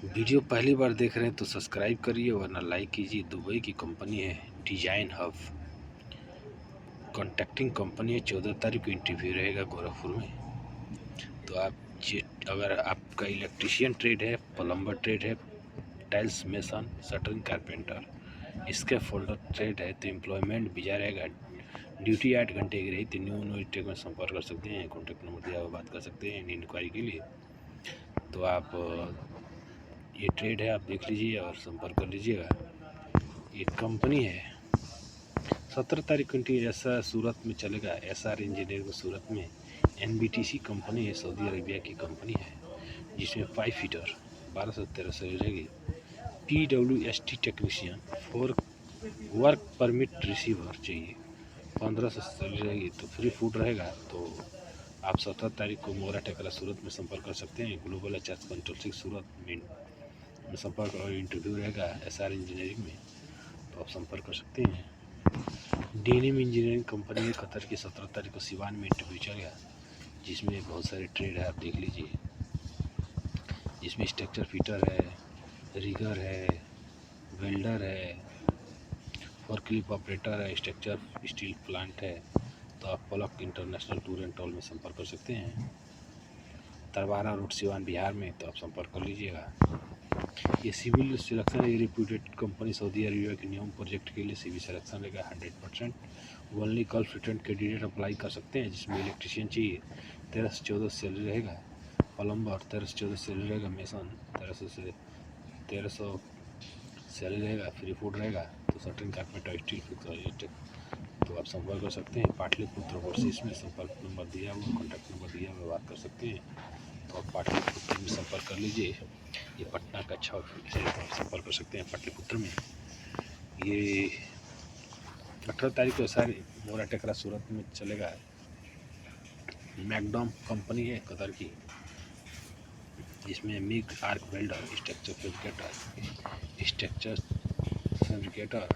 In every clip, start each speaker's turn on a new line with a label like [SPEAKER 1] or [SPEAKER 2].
[SPEAKER 1] Video पहली बार देख रहे हैं तो सब्सक्राइब करिए वरना लाइक कीजिए। दुबई की कंपनी है डिजाइन हब, कॉन्ट्रैक्टिंग कंपनी है। 14 तारीख को इंटरव्यू रहेगा गोरखपुर में। तो अगर आपका इलेक्ट्रिशियन ट्रेड है, प्लम्बर ट्रेड है, टाइल्स मेसन, शटरिंग कारपेंटर, इसके फोल्डर ट्रेड है तो एम्प्लॉयमेंट वीजा रहेगा। ड्यूटी 8 घंटे की रही तो न्यू टेक में संपर्क कर सकते हैं। कॉन्टैक्ट नंबर दिया हुआ बात कर सकते हैं इंक्वायरी के लिए। तो आप ये ट्रेड है, आप देख लीजिए और संपर्क कर लीजिएगा। ये कंपनी है 17 तारीख को ऐसा सूरत में चलेगा। SR इंजीनियरिंग सूरत में NBTC कंपनी है, सऊदी अरबिया की कंपनी है, जिसमें 5 फीटर 12 से 13 से रहेगी। PWST technician for work permit receiver चाहिए, 15 से सैलरी रहेगी। तो फ्री फूड रहेगा। तो आप 17 तारीख को मोरा टेकरा सूरत में संपर्क कर सकते हैं। ग्लोबल HR कंसल्टिंग सूरत में संपर्क और इंटरव्यू रहेगा SR इंजीनियरिंग में, तो आप संपर्क कर सकते हैं। DNM इंजीनियरिंग कंपनी है कतर की, 17 तारीख को सिवान में इंटरव्यू चलेगा, जिसमें बहुत सारे ट्रेड है, आप देख लीजिए। जिसमें स्ट्रक्चर फिटर है, रिगर है, वेल्डर है, फोर्कलिफ्ट ऑपरेटर है, स्ट्रक्चर स्टील प्लांट है। तो आप Palak international tour and travel में संपर्क कर सकते हैं। तरवारा रोड सिवान बिहार में, तो आप संपर्क कर लीजिएगा। ये सिविल सिलेक्शन है, रिप्यूटेड कंपनी सऊदी अरबिया के नियम प्रोजेक्ट के लिए सिविल सिलेक्शन रहेगा 100%। ओनली कल फिटेंट कैंडिडेट अप्लाई कर सकते हैं, जिसमें इलेक्ट्रिशियन चाहिए 13 से 14 सैलरी रहेगा, प्लम्बर 13 से 14 सैलरी रहेगा, मेसन 1300 से 1300 सैलरी रहेगा, फ्री फूड रहेगा। तो शटरिंग कारपेंटर स्टील फिक्सर, तो आप संपर्क कर सकते हैं। पाटलिपुत्र वर्सेस में संपर्क नंबर दिया हुआ, कॉन्टैक्ट नंबर दिया हुआ, बात कर सकते हैं। तो आप पाटलिपुत्र में संपर्क कर लीजिए। ये पटना का 6 फीट है, तो आप संपर्क कर सकते हैं पाटलिपुत्र में। ये 18 तारीख को सारी मोरा टेकरा सूरत में चलेगा। मैकडॉम कंपनी है कतर की, जिसमें MIG arc welder, structure fabricator,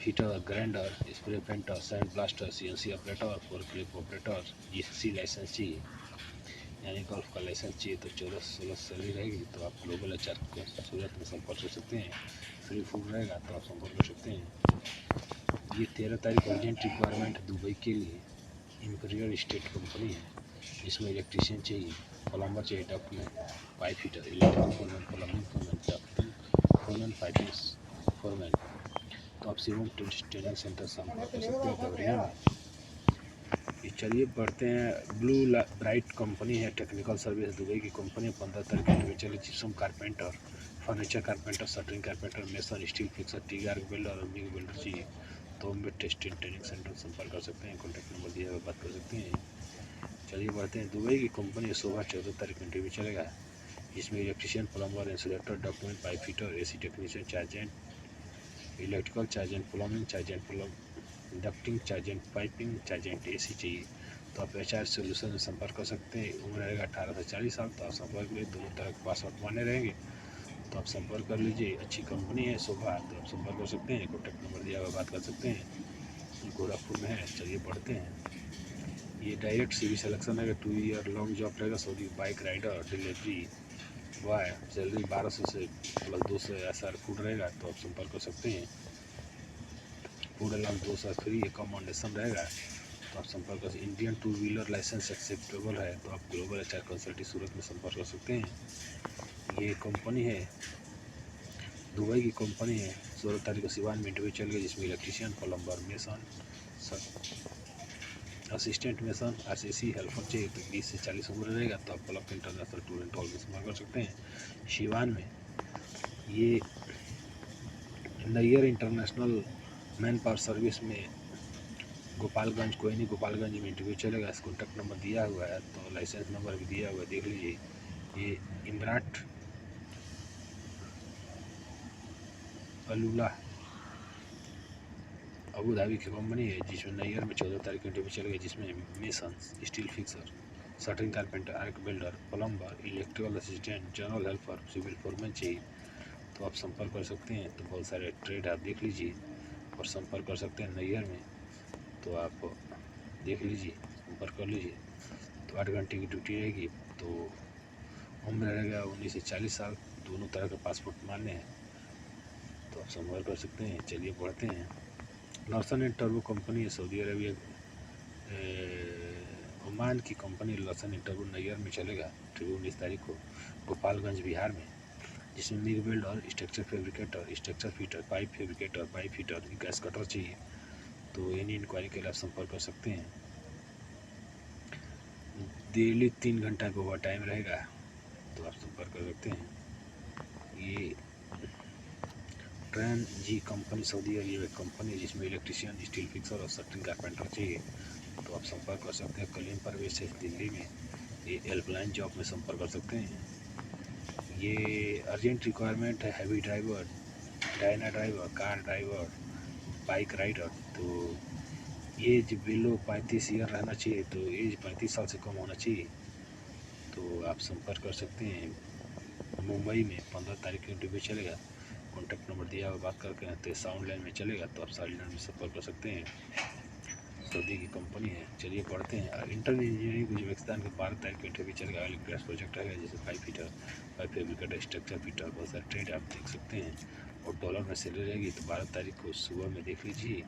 [SPEAKER 1] heater, grinder, spray painter, sand blaster, CNC operator, forklift operator, GC licence चाहिए, यानी गोल्फ का लाइसेंस चाहिए। तो 14-16 सैलरी रहेगी। तो आप ग्लोबल HR को सूरत में संपर्क कर सकते हैं। फ्री फूड रहेगा, तो आप संपर्क कर सकते हैं। ये 13 तारीख को अर्जेंट रिक्वायरमेंट दुबई के लिए इंपीरियल स्टेट कंपनी है, जिसमें इलेक्ट्रिशियन चाहिए, प्लम्बर चाहिए, document, pipe fitter, electrical foreman, plumbing foreman, ducting foreman, piping foreman. तो आप शिवम ट्रेनिंग सेंटर संपर्क कर सकते हैं देवरिया में। ये चलिए बढ़ते हैं। ब्लू ब्राइट कंपनी है, टेक्निकल सर्विस दुबई की कंपनी, 15 तारीख को चले। Gypsum carpenter, furniture carpenter, shuttering carpenter, mason, steel fixer, T arc welder और मिग वेल्डर चाहिए। तो हम टेस्टिंग ट्रेनिंग सेंटर संपर्क कर सकते हैं। कॉन्टैक्ट नंबर दिया हुआ, बात कर सकते हैं। चलिए बढ़ते हैं। दुबई की कंपनी सुबह 14 तारीख को इंटरव्यू चलेगा, जिसमें electrician, plumber, insulator, document, pipe fitter, AC technician, chargehand electrical, chargehand plumbing, chargehand ducting, chargehand piping, chargehand AC चाहिए। तो आप HR सोल्यूशन में संपर्क कर सकते हैं। उम्र रहेगा 18 से 40 साल। तो आप संपर्क लीजिए, दोनों तरह के पासवर्ड मान्य रहेंगे, तो आप संपर्क कर लीजिए। अच्छी कंपनी है शोभा, तो आप संपर्क कर सकते हैं। कॉन्टैक्ट नंबर दिया हुआ, बात कर सकते हैं। गोरखपुर में है। चलिए बढ़ते हैं। ये डायरेक्ट CV सिलेक्शन है, 2 ईयर लॉन्ग जॉब रहेगा Saudi. Bike rider, delivery boy, salary 1200 से +200 SR फूड रहेगा। तो आप संपर्क कर सकते हैं। फूड अलाउंस 200 फ्री एकोमोडेशन रहेगा। तो आप संपर्क कर। इंडियन 2 व्हीलर लाइसेंस एक्सेप्टेबल है। तो आप ग्लोबल HR कंसल्टिंग सूरत में संपर्क कर सकते हैं। ये कंपनी है, दुबई की कंपनी है। 16 तारीख को सिवान में इंटरव्यू चल गया, जिसमें electrician, plumber, mason, assistant mason, RCC helper चाहिए। तो 20 से 40 उम्र रहेगा। तो आप Palak international tour and travel में संपर्क कर सकते हैं। सिवान में ये Nayyar international manpower service में गोपालगंज, कोई नहीं, गोपालगंज में इंटरव्यू चलेगा। इस कॉन्टैक्ट नंबर दिया हुआ है, तो लाइसेंस नंबर भी दिया हुआ है, देख लीजिए। ये इमराट अलूला अबू धाबी की कंपनी है, जिसमें नैयर में 14 तारीख को इंटरव्यू चलेगा, जिसमें mason, steel fixer, shuttering carpenter, arc welder, plumber, electrical assistant, general helper, civil foreman चाहिए। तो आप संपर्क कर सकते हैं। तो बहुत सारे ट्रेड आप देख लीजिए और संपर्क कर सकते हैं नैयर में। तो आप देख लीजिए, संपर्क कर लीजिए। तो 8 घंटे की ड्यूटी रहेगी। तो उम्र रहेगा 19 से 40 साल। दोनों तरह का पासपोर्ट मान्य है, तो आप संपर्क कर सकते हैं। चलिए पढ़ते हैं। लार्सन एंड टर्बो कंपनी है सऊदी अरबिया ओमान की कंपनी लार्सन एंड टर्बो नैयर में चलेगा 19 तारीख को गोपालगंज बिहार में, जिसमें मिग वेल्ड और structure fabricator, structure fitter, pipe fabricator, pipe fitter, gas cutter चाहिए। तो एनी इंक्वायरी के लिए आप संपर्क कर सकते हैं। डेली 3 घंटा का ओवर टाइम रहेगा, तो आप संपर्क कर सकते हैं। ये ट्रेन जी कंपनी सऊदी अरबिया एक कंपनी है जिसमें इलेक्ट्रिशियन, स्टील फिक्सर और शटरिंग कारपेंटर चाहिए, तो आप संपर्क कर सकते हैं। कलीम परवेज है दिल्ली में, ये हेल्पलाइन जॉब में संपर्क कर सकते हैं। ये अर्जेंट रिक्वायरमेंट है heavy driver, Dyna driver, car driver, bike rider. तो एज बिलो 35 ईयर रहना चाहिए, तो एज 35 साल से कम होना चाहिए, तो आप संपर्क कर सकते हैं। मुंबई में 15 तारीख को इंटरव्यू चलेगा, कॉन्टैक्ट नंबर दिया हुआ, बात करके तो साउंड लाइन में चलेगा, तो आप साउंड लाइन में संपर्क कर सकते हैं। सऊदी की कंपनी है। चलिए पढ़ते हैं। इंटरन इंजीनियरिंग उज्बेकिस्तान के 12 तारीख को इंटरव्यू चलेगा। ऑयल गैस प्रोजेक्ट रहेगा, जैसे pipe fitter, pipe fabricator, structure fitter, बहुत सारे ट्रेड आप देख सकते हैं। और डॉलर में सैलरी रहेगी, तो 12 तारीख को सुबह में देख लीजिए,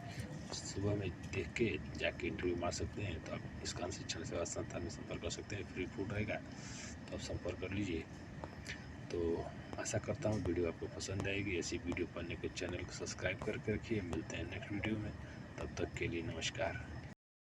[SPEAKER 1] सुबह में देख के जाके इंटरव्यू मार सकते हैं। तो आप इस कान शिक्षण सेवा संस्थान में संपर्क कर सकते हैं। फ्री फूड रहेगा, तो आप संपर्क कर लीजिए। तो आशा करता हूँ वीडियो आपको पसंद आएगी। ऐसी वीडियो पाने के चैनल को सब्सक्राइब करके रखिए। मिलते हैं नेक्स्ट वीडियो में, तब तक के लिए नमस्कार।